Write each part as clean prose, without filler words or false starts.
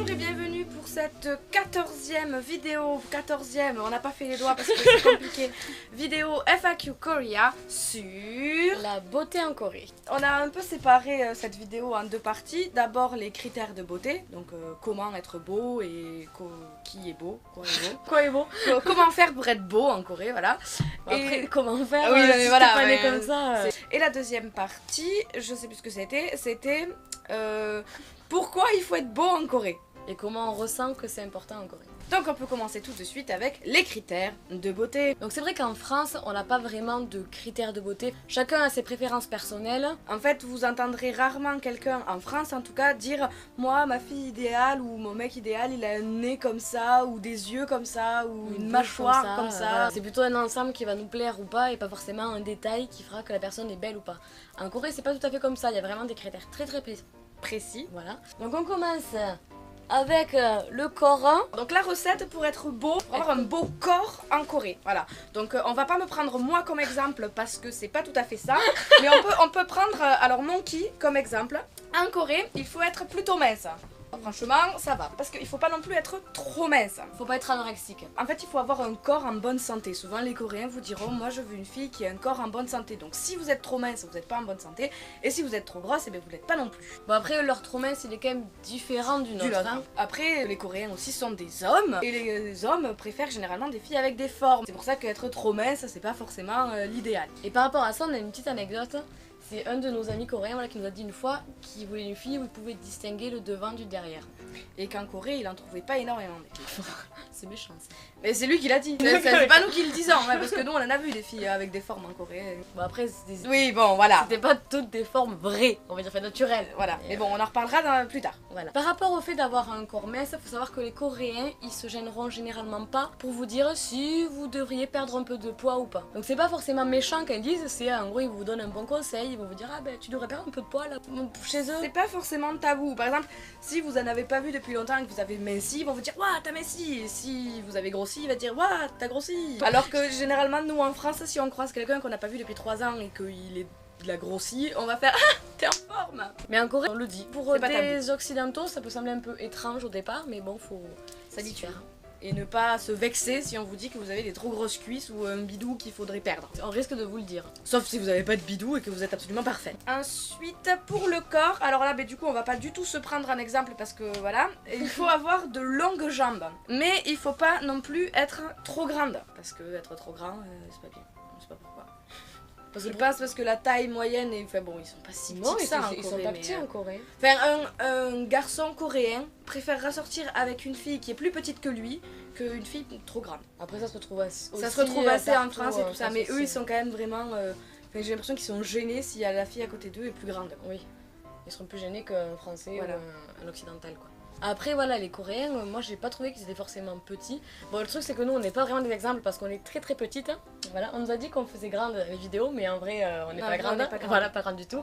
et bienvenue pour cette 14e vidéo, 14e, on n'a pas fait les doigts parce que c'est compliqué, vidéo FAQ Korea sur la beauté en Corée. On a un peu séparé cette vidéo en deux parties. D'abord les critères de beauté, donc comment être beau et qui est beau, quoi est beau. Quoi est beau. Comment faire pour être beau en Corée, voilà. Après, comment faire oui, si voilà, t'es pas né comme ça. Et la deuxième partie, je sais plus ce que c'était pourquoi il faut être beau en Corée. Et comment on ressent que c'est important en Corée. Donc on peut commencer tout de suite avec les critères de beauté. Donc c'est vrai qu'en France, on n'a pas vraiment de critères de beauté. Chacun a ses préférences personnelles. En fait, vous entendrez rarement quelqu'un, en France en tout cas, dire « Moi, ma fille idéale ou mon mec idéal, il a un nez comme ça, ou des yeux comme ça, ou une mâchoire comme ça. » C'est plutôt un ensemble qui va nous plaire ou pas, et pas forcément un détail qui fera que la personne est belle ou pas. En Corée, c'est pas tout à fait comme ça. Il y a vraiment des critères très précis. Voilà. Donc on commence avec le corps. Donc la recette pour être beau, pour avoir un beau corps en Corée. Voilà. Donc on va pas me prendre moi comme exemple parce que c'est pas tout à fait ça. Mais on peut prendre alors Monkey comme exemple. En Corée, il faut être plutôt mince. Franchement, ça va. Parce qu'il faut pas non plus être trop mince. Faut pas être anorexique. En fait, il faut avoir un corps en bonne santé. Souvent, les Coréens vous diront, moi je veux une fille qui a un corps en bonne santé. Donc si vous êtes trop mince, vous n'êtes pas en bonne santé. Et si vous êtes trop grosse, eh bien, vous l'êtes pas non plus. Bon après, leur trop mince, il est quand même différent du nôtre. Hein. Après, les Coréens aussi sont des hommes. Et les hommes préfèrent généralement des filles avec des formes. C'est pour ça qu'être trop mince, c'est pas forcément l'idéal. Et par rapport à ça, on a une petite anecdote. C'est un de nos amis coréens qui nous a dit une fois qu'il voulait une fille où il pouvait distinguer le devant du derrière. Et qu'en Corée, il en trouvait pas énormément. C'est méchant ça. Mais c'est lui qui l'a dit. C'est pas nous qui le disons, hein, parce que nous on en a vu des filles avec des formes en Corée. Bon après, oui bon voilà. C'était pas toutes des formes vraies, on va dire naturelles. Voilà. Mais bon, on en reparlera plus tard. Voilà. Par rapport au fait d'avoir un corps mince, il faut savoir que les Coréens, ils se gêneront généralement pas pour vous dire si vous devriez perdre un peu de poids ou pas. Donc c'est pas forcément méchant quand ils disent, c'est en gros ils vous donnent un bon conseil, ils vont vous dire ah ben tu devrais perdre un peu de poids là chez eux. C'est pas forcément tabou. Par exemple, si vous en avez pas vu depuis longtemps et que vous avez minci, ils vont vous dire waouh t'as minci. Et si vous avez grossi, il va dire waouh t'as grossi. Alors que généralement nous en France, si on croise quelqu'un qu'on n'a pas vu depuis 3 ans et qu'il a grossi, on va faire ah t'es en forme. Mais en Corée on le dit. Pour des tabou. occidentaux ça peut sembler un peu étrange au départ, mais bon faut s'habituer. Et ne pas se vexer si on vous dit que vous avez des trop grosses cuisses ou un bidou qu'il faudrait perdre. On risque de vous le dire. Sauf si vous n'avez pas de bidou et que vous êtes absolument parfait. Ensuite, pour le corps, alors là, du coup, on va pas du tout se prendre un exemple parce que voilà, il faut avoir de longues jambes. Mais il faut pas non plus être trop grande. Parce que être trop grand, c'est pas bien. Je sais pas pourquoi. Je pense parce que la taille moyenne est... Enfin bon, ils sont pas si petits que ça en Corée. Ils sont pas petits en Corée. Enfin, un garçon coréen préférera sortir avec une fille qui est plus petite que lui qu'une fille trop grande. Après ça se retrouve assez, ça se retrouve assez en France et tout ça, mais eux ils sont quand même vraiment... Enfin, j'ai l'impression qu'ils sont gênés si la fille à côté d'eux est plus grande. Oui, ils seront plus gênés qu'un français voilà. ou un occidental quoi. Après voilà, les Coréens, moi j'ai pas trouvé qu'ils étaient forcément petits. Bon le truc c'est que nous on n'est pas vraiment des exemples parce qu'on est très petites. Voilà, on nous a dit qu'on faisait grande les vidéos mais en vrai on n'est pas grande. Voilà, pas grande du tout.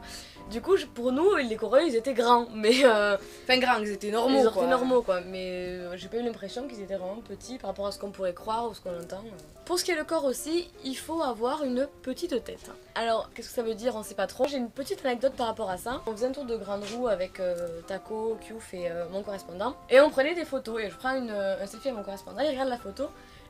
Du coup pour nous les Coréens ils étaient grands mais... Enfin grands, ils étaient normaux ils étaient normaux quoi. Mais j'ai pas eu l'impression qu'ils étaient vraiment petits par rapport à ce qu'on pourrait croire ou ce qu'on entend. Pour ce qui est le corps aussi, il faut avoir une petite tête. Alors qu'est-ce que ça veut dire, on sait pas trop. J'ai une petite anecdote par rapport à ça. On faisait un tour de grande roue avec Taco, Kyuf et mon correspondant. Et on prenait des photos et je prends un selfie avec mon correspondant, il regarde la photo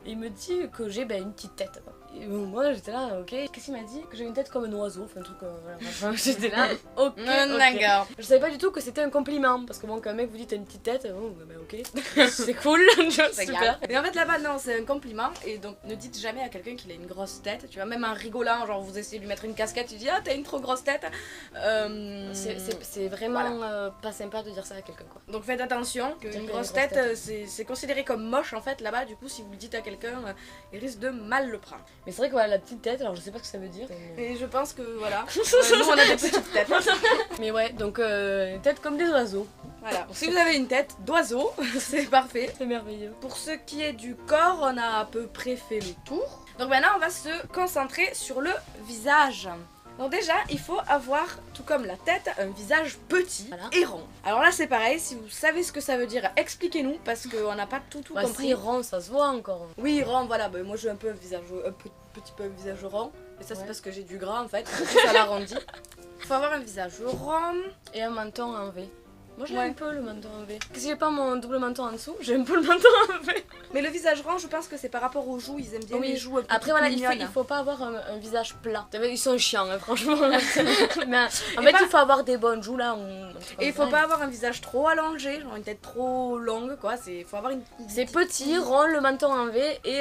et il me dit que j'ai une petite tête. Et moi j'étais là, ok. Qu'est-ce qu'il m'a dit? Que j'avais une tête comme un oiseau, enfin un truc voilà. J'étais là, ok. D'accord. Je savais pas du tout que c'était un compliment parce que bon quand un mec vous dit t'as une petite tête, oh bah ok. C'est cool, super. Mais en fait là-bas non, c'est un compliment et donc ne dites jamais à quelqu'un qu'il a une grosse tête, tu vois, même en rigolant, genre vous essayez de lui mettre une casquette, tu dis ah t'as une trop grosse tête. C'est vraiment pas sympa de dire ça à quelqu'un quoi. Donc faites attention, qu'une grosse tête, c'est considéré comme moche en fait là-bas, du coup si vous le dites à quelqu'un, il risque de mal le prendre. Mais c'est vrai que voilà, la petite tête, alors je sais pas ce que ça veut dire. Et je pense que voilà, nous on a des petites têtes. Mais ouais, donc une tête comme des oiseaux. Voilà, donc, si vous avez une tête d'oiseau, c'est parfait. C'est merveilleux. Pour ce qui est du corps, on a à peu près fait le tour. Donc maintenant on va se concentrer sur le visage. Donc déjà, il faut avoir, tout comme la tête, un visage petit et rond. Alors là c'est pareil, si vous savez ce que ça veut dire, expliquez-nous parce qu'on n'a pas tout compris. Si rond, ça se voit encore. Oui, rond, voilà, moi j'ai un peu un visage, petit peu un visage rond. Mais ça c'est parce que j'ai du gras en fait, ça l'arrondit. Il faut avoir un visage rond. Et un menton en V. Moi je l'aime Ouais. un peu le menton en V. Si j'ai pas mon double menton en dessous, j'aime pas le menton en V. Mais le visage rond, je pense que c'est par rapport aux joues, ils aiment bien Oui. les joues un peu Après voilà, il mignonnes. faut pas avoir un visage plat. Ils sont chiants hein, franchement. Mais en Et fait pas- il faut avoir des bonnes joues là. Et il faut pas avoir un visage trop allongé, genre une tête trop longue quoi, il faut avoir une... C'est petit, rond, le menton en V et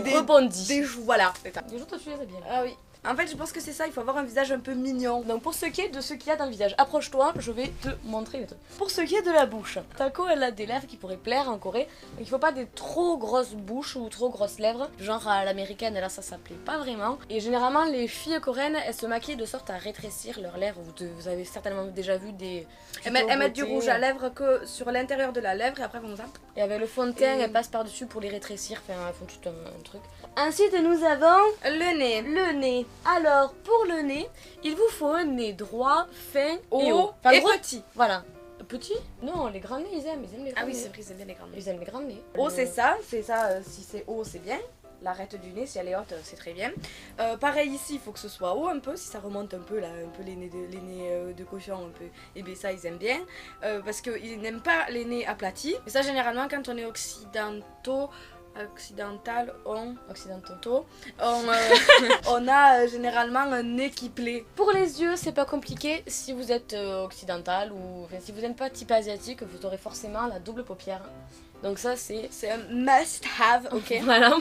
des- rebondi. Des joues, voilà, c'est ça. Des joues, toi tu les as bien. Ah oui. En fait, je pense que c'est ça, il faut avoir un visage un peu mignon. Donc pour ce qui est de ce qu'il y a dans le visage, approche-toi, je vais te montrer le truc. Pour ce qui est de la bouche, Tako elle a des lèvres qui pourraient plaire en Corée. Donc il faut pas des trop grosses bouches ou trop grosses lèvres. Genre à l'américaine, là ça plaît pas vraiment. Et généralement les filles coréennes, elles se maquillent de sorte à rétrécir leurs lèvres. Vous avez certainement déjà vu des... Elles mettent du rouge à lèvres que sur l'intérieur de la lèvre et après comme ça. Et avec le fond de teint, Et- elles passent par-dessus pour les rétrécir, enfin elles font tout un truc. Ensuite nous avons Le nez. le nez. Alors, pour le nez, il vous faut un nez droit, fin et haut. Haut Enfin, et gros- petit. Voilà. Petit? Non, les grands nez, ils aiment les grands Ah oui, nez. c'est vrai, ils aiment bien les grandes nez. Ils aiment les grands nez. Haut, c'est ça, si c'est haut, c'est bien. L'arête du nez, si elle est haute, c'est très bien. Pareil ici, il faut que ce soit haut un peu, si ça remonte un peu là, un peu les nez de cochon un peu, et bien ça ils aiment bien. Parce qu'ils n'aiment pas les nez aplatis. Et ça généralement quand on est occidental, Occidentaux. on a généralement un nez qui plaît. Pour les yeux, c'est pas compliqué. Si vous êtes occidental ou enfin, si vous n'êtes pas type asiatique, vous aurez forcément la double paupière. Donc ça, c'est C'est un must have, ok. voilà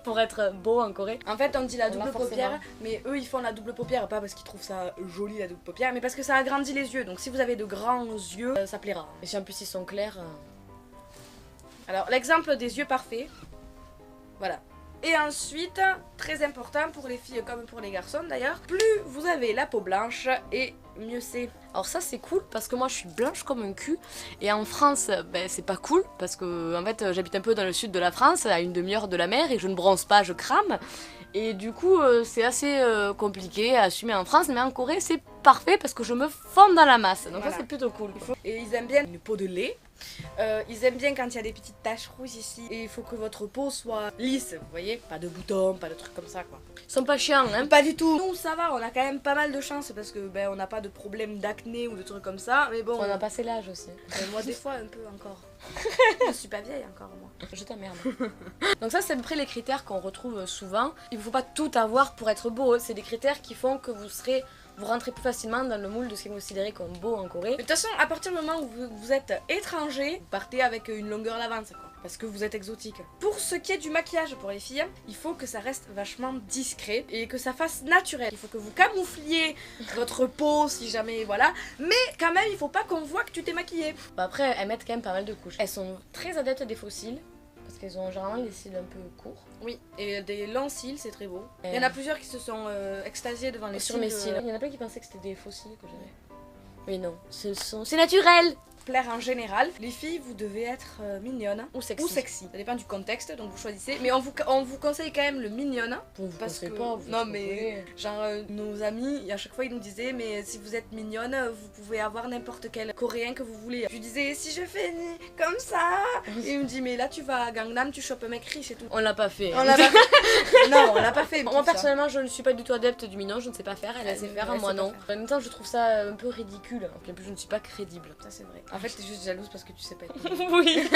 pour être beau en Corée. En fait, on dit la On double l'a forcément. paupière, mais eux ils font la double paupière pas parce qu'ils trouvent ça joli la double paupière, mais parce que ça agrandit les yeux. Donc si vous avez de grands yeux, ça plaira. Et si en plus ils sont clairs. Alors l'exemple des yeux parfaits, voilà. Et ensuite, très important pour les filles comme pour les garçons d'ailleurs, plus vous avez la peau blanche et mieux c'est. Alors ça c'est cool parce que moi je suis blanche comme un cul et en France ben, c'est pas cool parce que en fait j'habite un peu dans le sud de la France à une demi-heure de la mer et je ne bronze pas, je crame et du coup c'est assez compliqué à assumer en France mais en Corée c'est parfait parce que je me fonds dans la masse donc Voilà. ça c'est plutôt cool. Et ils aiment bien une peau de lait. Ils aiment bien quand il y a des petites taches rouges ici. Et il faut que votre peau soit lisse, vous voyez. Pas de boutons, pas de trucs comme ça quoi. Ils sont pas chiants hein. Pas du tout. Nous ça va, on a quand même pas mal de chance parce que ben on n'a pas de problème d'acné ou de trucs comme ça. Mais bon, On a passé l'âge aussi. moi des fois un peu encore. Je suis pas vieille encore moi. Je t'emmerde. Donc ça c'est à peu près les critères qu'on retrouve souvent. Il ne faut pas tout avoir pour être beau. C'est des critères qui font que vous rentrez plus facilement dans le moule de ce qui est considéré comme beau en Corée. De toute façon, à partir du moment où vous êtes étranger, vous partez avec une longueur d'avance, quoi. Parce que vous êtes exotique. Pour ce qui est du maquillage pour les filles, il faut que ça reste vachement discret et que ça fasse naturel. Il faut que vous camoufliez votre peau si jamais, voilà. Mais quand même, il faut pas qu'on voit que tu t'es maquillée. Bah après, elles mettent quand même pas mal de couches. Elles sont très adeptes des faux cils parce qu'elles ont généralement les cils un peu courts. Oui, et des longs cils, c'est très beau. Il y en a plusieurs qui se sont extasiés devant les Sur mes cils. cils. Il y en a plein qui pensaient que c'était des faux cils que j'avais. Mais non, c'est naturel. Plaire en général, les filles vous devez être mignonnes Ou sexy. ou sexy. Ça dépend du contexte, donc vous choisissez. Mais on vous conseille quand même le mignonne. Bon, vous Parce pensez que pas, vous non êtes mais genre nos amis à chaque fois ils nous disaient mais si vous êtes mignonne vous pouvez avoir n'importe quel coréen que vous voulez. Je lui disais si je fais comme ça et il me dit mais là tu vas à Gangnam tu chopes un mec riche et tout. On l'a pas fait. On l'a pas fait. Non on l'a pas fait. Moi tout ça. personnellement je ne suis pas du tout adepte du mignon, je ne sais pas faire, elle sait Ouais, faire, ouais, moi c'est pas non. En même temps je trouve ça un peu ridicule, en plus je ne suis pas crédible. Ça c'est vrai. En fait t'es juste jalouse parce que tu sais pas. Oui.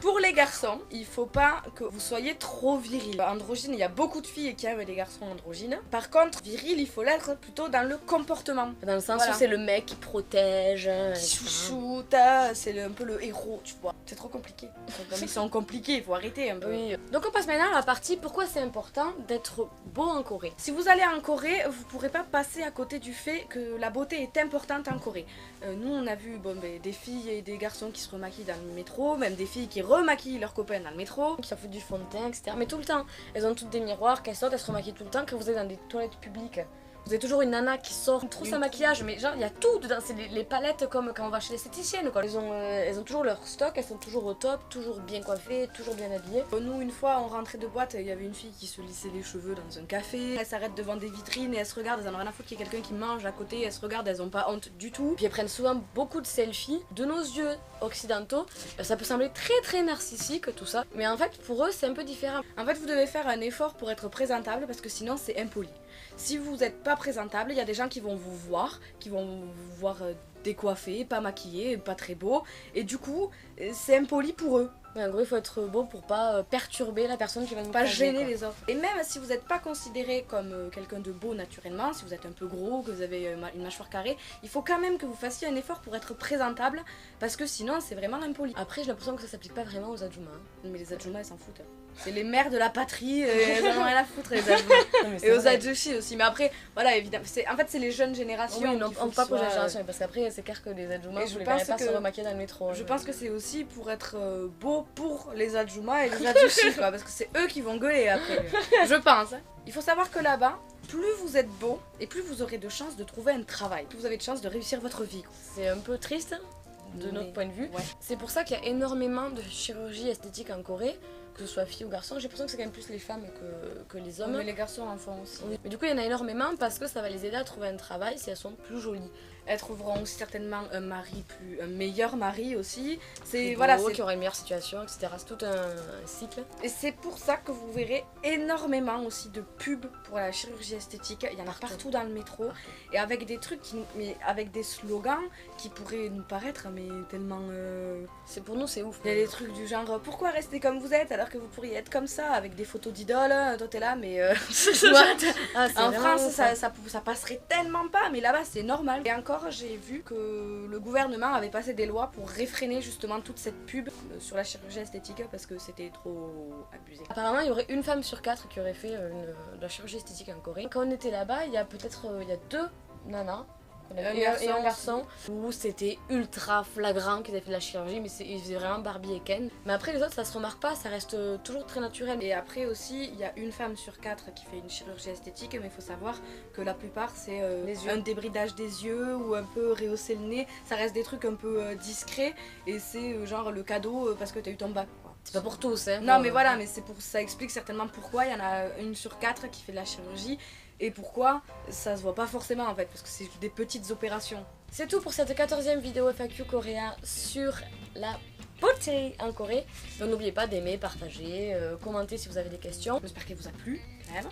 Pour les garçons, il faut pas que vous soyez trop viril. Androgyne, il y a beaucoup de filles qui aiment les garçons androgynes. Par contre, viril, il faut l'être plutôt dans le comportement. Dans le sens Voilà. où c'est le mec qui protège. Qui etc. chouchoute, c'est un peu le héros, tu vois. C'est trop compliqué. Comme ils sont compliqués, il faut arrêter un peu. Oui. Donc on passe maintenant à la partie pourquoi c'est important d'être beau en Corée. Si vous allez en Corée, vous pourrez pas passer à côté du fait que la beauté est importante en Corée. Nous, on a vu des filles et des garçons qui se remaquillent dans le métro, même des filles qui remaquillent leurs copains dans le métro. Qui s'en foutent du fond de teint, etc. Mais tout le temps. Elles ont toutes des miroirs, qu'elles sortent, elles se remaquillent tout le temps quand vous êtes dans des toilettes publiques. Vous avez toujours une nana qui sort, trouve sa maquillage, mais genre il y a tout dedans, c'est les palettes comme quand on va chez l'esthéticienne quoi. Elles ont toujours leur stock, elles sont toujours au top, toujours bien coiffées, toujours bien habillées. Nous, une fois, on rentrait de boîte, il y avait une fille qui se lissait les cheveux dans un café. Elle s'arrête devant des vitrines et elle se regarde, elles en ont rien à foutre qu'il y ait quelqu'un qui mange à côté, elles se regardent, elles ont pas honte du tout. Puis elles prennent souvent beaucoup de selfies. De nos yeux occidentaux, ça peut sembler très très narcissique tout ça, mais en fait pour eux c'est un peu différent. En fait, vous devez faire un effort pour être présentable parce que sinon c'est impoli. Si vous n'êtes pas présentable, il y a des gens qui vont vous voir décoiffé, pas maquillé, pas très beau. Et du coup, c'est impoli pour eux. Mais en gros, il faut être beau pour pas perturber la personne qui va nous Pas croiser, gêner quoi. les autres. Et même si vous n'êtes pas considéré comme quelqu'un de beau naturellement, si vous êtes un peu gros, que vous avez une mâchoire carrée, il faut quand même que vous fassiez un effort pour être présentable, parce que sinon c'est vraiment impoli. Après, j'ai l'impression que ça s'applique pas vraiment aux adjumants. Mais les adjumants ils s'en foutent. C'est les mères de la patrie, ils en ont rien à foutre les adjumants. Et aux adjushis aussi. Mais après, voilà, évidemment, en fait c'est les jeunes générations. Oui, non, qu'il faut pas qu'ils pour la soient, génération, parce qu'après, c'est clair que les adjumants, Et je je les pense verrais pas que- se remaquiller dans le métro. Je pense que c'est aussi pour être beau pour les adjumants et les adjushis, quoi, parce que c'est eux qui vont gueuler après. Je pense. Hein. Il faut savoir que là-bas, plus vous êtes beau et plus vous aurez de chances de trouver un travail, plus vous avez de chances de réussir votre vie. Quoi. C'est un peu triste de notre point de vue. Ouais. C'est pour ça qu'il y a énormément de chirurgie esthétique en Corée, que ce soit filles ou garçons. J'ai l'impression que c'est quand même plus les femmes que les hommes. Mais les garçons en font aussi. Oui. Mais du coup, il y en a énormément parce que ça va les aider à trouver un travail si elles sont plus jolies. Elles trouveront aussi certainement un meilleur mari aussi. C'est Plus voilà, beau, c'est qui aura une meilleure situation, etc. C'est tout un cycle. et c'est pour ça que vous verrez énormément aussi de pubs pour la chirurgie esthétique. Il y en a partout dans le métro et avec des trucs mais avec des slogans qui pourraient nous paraître mais tellement C'est pour nous, c'est ouf. il y a des trucs du genre pourquoi rester comme vous êtes alors que vous pourriez être comme ça avec des photos d'idoles. Toi t'es là mais Ah, c'est en vraiment France ça. ça passerait tellement pas mais là-bas c'est normal. Et encore j'ai vu que le gouvernement avait passé des lois pour réfréner justement toute cette pub sur la chirurgie esthétique parce que c'était trop abusé. Apparemment, il y aurait une femme sur 4 qui aurait fait de la chirurgie esthétique en Corée. Quand on était là-bas, il y a peut-être il y a 2 nanas. Et un garçon où c'était ultra flagrant qu'ils avaient fait de la chirurgie, mais ils faisaient vraiment Barbie et Ken. Mais après les autres ça se remarque pas, ça reste toujours très naturel. Et après aussi, il y a une femme sur 4 qui fait une chirurgie esthétique, mais il faut savoir que la plupart c'est un débridage des yeux ou un peu rehausser le nez. Ça reste des trucs un peu discrets et c'est genre le cadeau parce que t'as eu ton bac. Quoi. C'est pas pour tous, hein. Non mais voilà, mais ça explique certainement pourquoi il y en a une sur 4 qui fait de la chirurgie. Et pourquoi ça se voit pas forcément en fait, parce que c'est des petites opérations. C'est tout pour cette 14e vidéo FAQ coréen sur la beauté en Corée. Donc n'oubliez pas d'aimer, partager, commenter si vous avez des questions. J'espère qu'elle vous a plu quand même.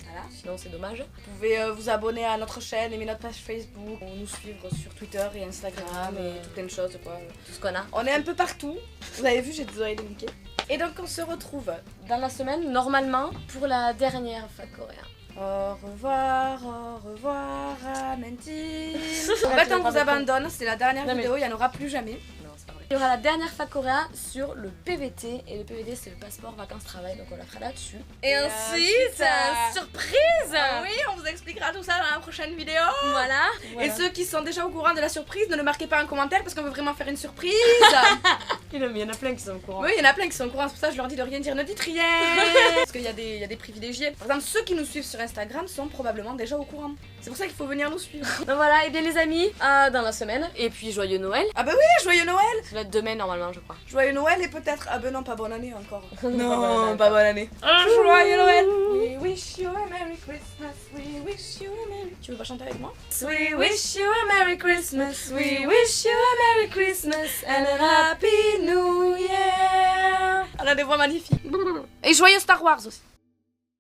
Voilà. Sinon c'est dommage. Vous pouvez vous abonner à notre chaîne, aimer notre page Facebook, nous suivre sur Twitter et Instagram et tout plein de choses quoi. Tout ce qu'on a. On est un peu partout. Vous avez vu, j'ai des oreilles de Mickey. Et donc on se retrouve. Dans la semaine, normalement, pour la dernière FAQ coréen. Au revoir, Amenti. En fait, on vous abandonne, c'est la dernière Non, mais- vidéo, il n'y en aura plus jamais. Non, c'est pas vrai. Il y aura la dernière FAQ coréen sur le PVT. Et le PVT, c'est le passeport vacances-travail. Donc on la fera là-dessus. Et ensuite, surprise. oui, on vous expliquera tout ça dans la prochaine vidéo. Voilà. Et ceux qui sont déjà au courant de la surprise, ne le marquez pas en commentaire parce qu'on veut vraiment faire une surprise. Il y en a plein qui sont au courant. Oui, il y en a plein qui sont au courant, c'est pour ça que je leur dis de rien dire, ne dites rien. Parce qu'il y a des privilégiés. Par exemple, ceux qui nous suivent sur Instagram sont probablement déjà au courant. C'est pour ça qu'il faut venir nous suivre. Donc voilà, et bien les amis, dans la semaine. Et puis joyeux Noël. Ah bah oui, joyeux Noël. Ça va être demain normalement, je crois. Joyeux Noël et peut-être... Ah bah non, pas bonne année encore. Non, pas bonne année. Joyeux Noël. We wish you a Merry Christmas. We wish you a Merry... Tu veux pas chanter avec moi? We wish you a Merry Christmas. We wish you a Merry Christmas and a Happy New Year. On a des voix magnifiques. Et joyeux Star Wars aussi.